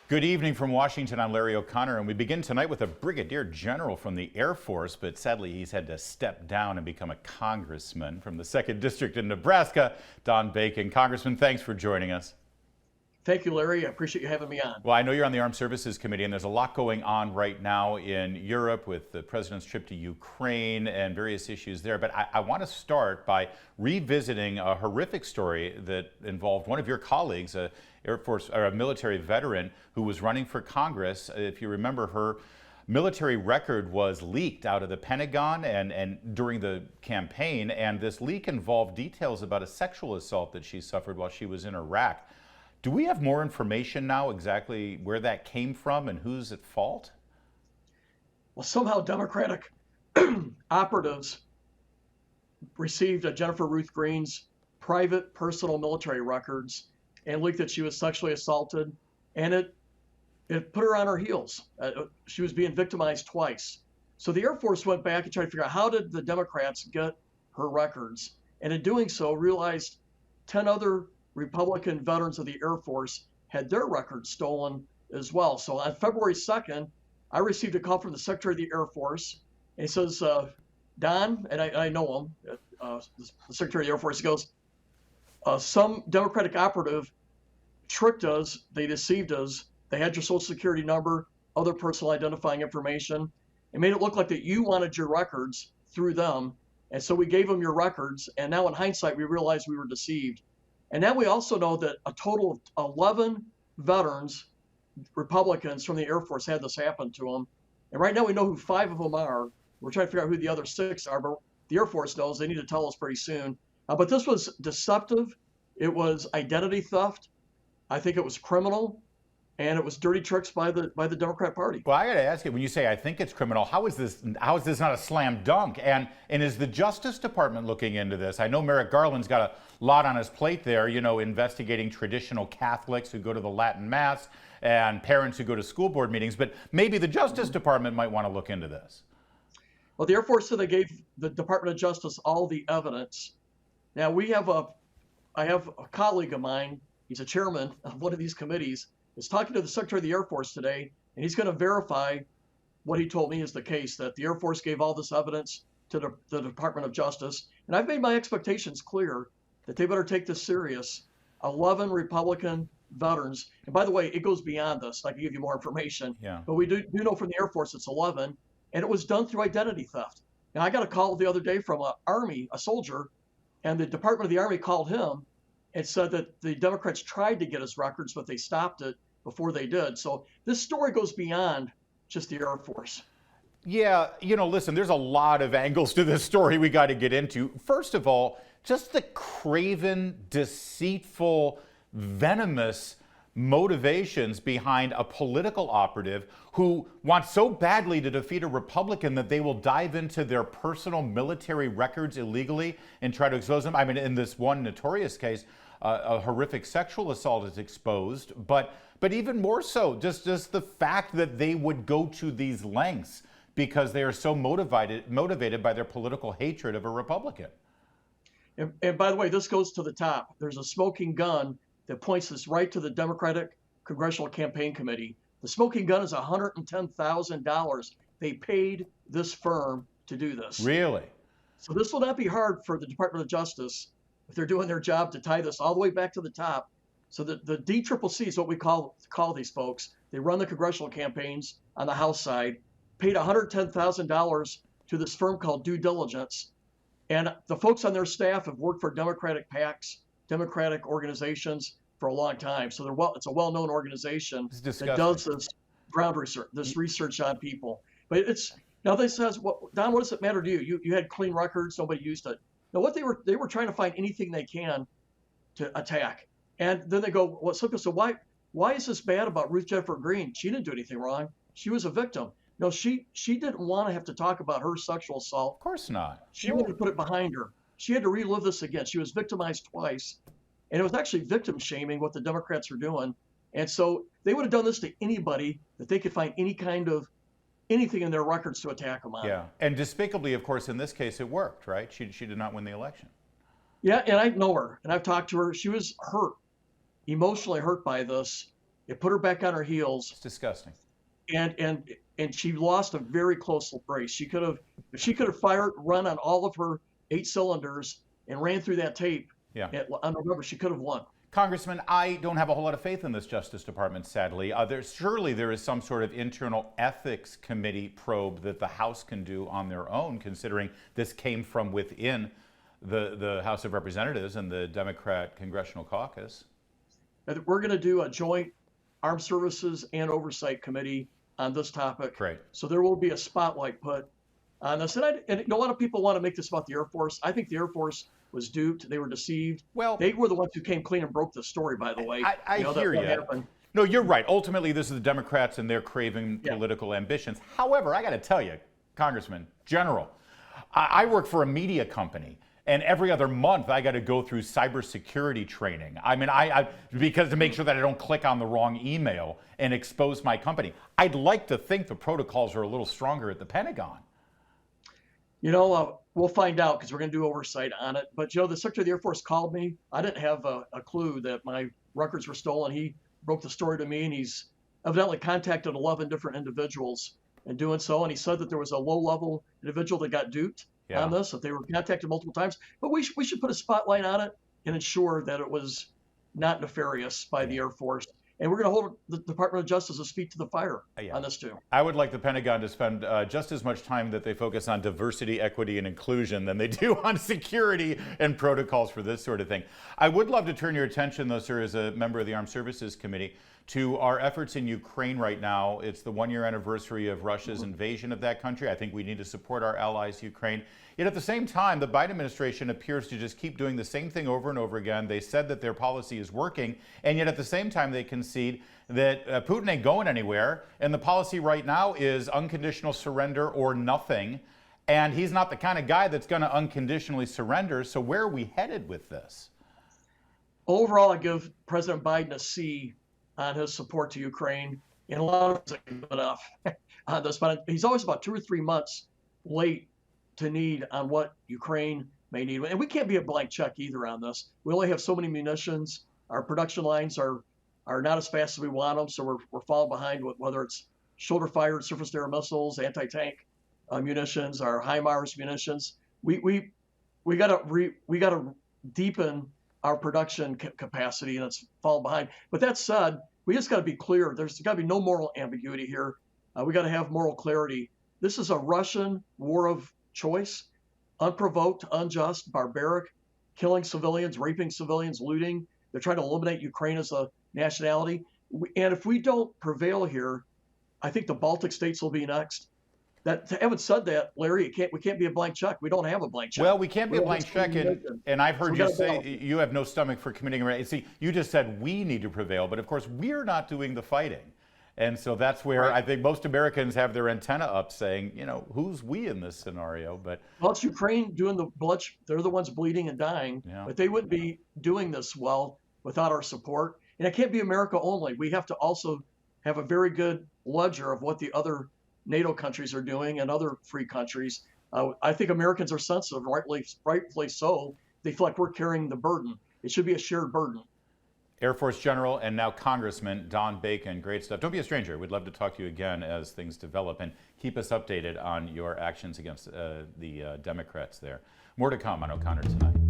Good evening from Washington. I'm Larry O'Connor, and we begin tonight with a brigadier general from the Air Force, but sadly he's had to step down and become a congressman from the 2nd District in Nebraska. Don Bacon. Congressman, thanks for joining us. Thank you, Larry. I appreciate you having me on. Well, I know you're on the Armed Services Committee, and there's a lot going on right now in Europe with the president's trip to Ukraine and various issues there. But I want to start by revisiting a horrific story that involved one of your colleagues, a Air Force or a military veteran who was running for Congress. If you remember, her military record was leaked out of the Pentagon and during the campaign, and this leak involved details about a sexual assault that she suffered while she was in Iraq. Do we have more information now exactly where that came from and who's at fault? Well, somehow Democratic operatives received Jennifer Ruth Green's private personal military records and leaked that she was sexually assaulted, and it put her on her heels. She was being victimized twice. So the Air Force went back and tried to figure out how did the Democrats get her records, and in doing so realized 10 other Republican veterans of the Air Force had their records stolen as well. So on February 2nd, I received a call from the Secretary of the Air Force, and he says, Don, and I know him, the Secretary of the Air Force, he goes, some Democratic operative tricked us, they deceived us, they had your social security number, other personal identifying information, and made it look like that you wanted your records through them, and so we gave them your records, and now in hindsight we realized we were deceived. And now we also know that a total of 11 veterans, Republicans from the Air Force, had this happen to them. And right now we know who 5 of them are. We're trying to figure out who the other 6 are, but the Air Force knows. They need to tell us pretty soon. But this was deceptive. It was identity theft. I think it was criminal. And it was dirty tricks by the Democrat Party. Well, I got to ask you, when you say I think it's criminal, how is this not a slam dunk? And is the Justice Department looking into this? I know Merrick Garland's got a lot on his plate there, you know, investigating traditional Catholics who go to the Latin Mass and parents who go to school board meetings, but maybe the Justice Department might want to look into this. Well, the Air Force said they gave the Department of Justice all the evidence. Now I have a colleague of mine, he's a chairman of one of these committees, is talking to the Secretary of the Air Force today, and he's going to verify what he told me is the case, that the Air Force gave all this evidence to the Department of Justice. And I've made my expectations clear that they better take this serious. 11 Republican veterans, and by the way, it goes beyond this. I can give you more information, but we do know from the Air Force it's 11, and it was done through identity theft. Now, I got a call the other day from a soldier, and the Department of the Army called him and said that the Democrats tried to get his records, but they stopped it before they did. So this story goes beyond just the Air Force. Yeah, you know, listen, there's a lot of angles to this story we got to get into. First of all, just the craven, deceitful, venomous motivations behind a political operative who wants so badly to defeat a Republican that they will dive into their personal military records illegally and try to expose them. I mean, in this one notorious case, a horrific sexual assault is exposed, but even more so, just the fact that they would go to these lengths because they are so motivated by their political hatred of a Republican. And by the way, this goes to the top. There's a smoking gun that points this right to the Democratic Congressional Campaign Committee. The smoking gun is $110,000. They paid this firm to do this. Really? So this will not be hard for the Department of Justice if they're doing their job to tie this all the way back to the top. So the DCCC is what we call these folks. They run the congressional campaigns on the House side, paid $110,000 to this firm called Due Diligence. And the folks on their staff have worked for Democratic PACs, Democratic organizations for a long time. So it's a well-known organization that does this ground research, this research on people. But now this says, Don, what does it matter to you? You had clean records, nobody used it. Now what they were trying to find anything they can to attack. And then they go, well, so why is this bad about Ruth Jennifer Green? She didn't do anything wrong. She was a victim. No, she didn't want to have to talk about her sexual assault. Of course not. She wanted to put it behind her. She had to relive this again. She was victimized twice. And it was actually victim shaming what the Democrats were doing. And so they would have done this to anybody that they could find anything in their records to attack them on. Yeah, and despicably, of course, in this case, it worked, right? She did not win the election. Yeah, and I know her, and I've talked to her. She was hurt, emotionally hurt by this. It put her back on her heels, It's disgusting. and she lost a very close race. She could have, if she could have run on all of her 8 cylinders and ran through that tape Yeah. on November, she could have won. Congressman, I don't have a whole lot of faith in this Justice Department, sadly. Surely there is some sort of internal ethics committee probe that the House can do on their own, considering this came from within the House of Representatives and the Democrat Congressional Caucus. We're going to do a joint Armed Services and Oversight Committee on this topic. Great. So there will be a spotlight put on this. And a lot of people want to make this about the Air Force. I think the Air Force was duped. They were deceived. Well, they were the ones who came clean and broke the story, by the way. I hear you. No, you're right. Ultimately, this is the Democrats and their craving political ambitions. However, I got to tell you, Congressman, General, I work for a media company. And every other month, I got to go through cybersecurity training. I mean, because to make sure that I don't click on the wrong email and expose my company. I'd like to think the protocols are a little stronger at the Pentagon. We'll find out because we're going to do oversight on it. But, the Secretary of the Air Force called me. I didn't have a clue that my records were stolen. He broke the story to me, and he's evidently contacted 11 different individuals in doing so. And he said that there was a low-level individual that got duped on this, that they were contacted multiple times. But we should put a spotlight on it and ensure that it was not nefarious by the Air Force. And we're going to hold the Department of Justice's feet to the fire on this too. I would like the Pentagon to spend just as much time that they focus on diversity, equity, and inclusion than they do on security and protocols for this sort of thing. I would love to turn your attention, though, sir, as a member of the Armed Services Committee, to our efforts in Ukraine right now. It's the 1-year anniversary of Russia's invasion of that country. I think we need to support our allies, Ukraine. Yet at the same time, the Biden administration appears to just keep doing the same thing over and over again. They said that their policy is working, and yet at the same time, they concede that Putin ain't going anywhere. And the policy right now is unconditional surrender or nothing. And he's not the kind of guy that's going to unconditionally surrender. So where are we headed with this? Overall, I give President Biden a C on his support to Ukraine, and a lot of it's enough on this. But he's always about 2 or 3 months late to need on what Ukraine may need. And we can't be a blank check either on this. We only have so many munitions. Our production lines are not as fast as we want them, so we're falling behind with whether it's shoulder-fired surface-to-air missiles, anti-tank munitions, our HIMARS munitions. We got to deepen our production capacity, and it's falling behind. But that said, we just got to be clear. There's got to be no moral ambiguity here. We got to have moral clarity. This is a Russian war of choice, unprovoked, unjust, barbaric, killing civilians, raping civilians, looting. They're trying to eliminate Ukraine as a nationality. And if we don't prevail here, I think the Baltic states will be next. Having said that, Larry, we can't be a blank check. We don't have a blank check. Well, we can't be a blank check, and I've heard you say you have no stomach for committing. See, you just said we need to prevail, but of course we're not doing the fighting, and so that's where I think most Americans have their antenna up, saying, who's we in this scenario? But it's Ukraine doing the blood. They're the ones bleeding and dying, but they wouldn't be doing this well without our support. And it can't be America only. We have to also have a very good ledger of what the other NATO countries are doing and other free countries. I think Americans are sensitive, rightfully so. They feel like we're carrying the burden. It should be a shared burden. Air Force General and now Congressman Don Bacon, great stuff. Don't be a stranger. We'd love to talk to you again as things develop, and keep us updated on your actions against the Democrats there. More to come on O'Connor Tonight.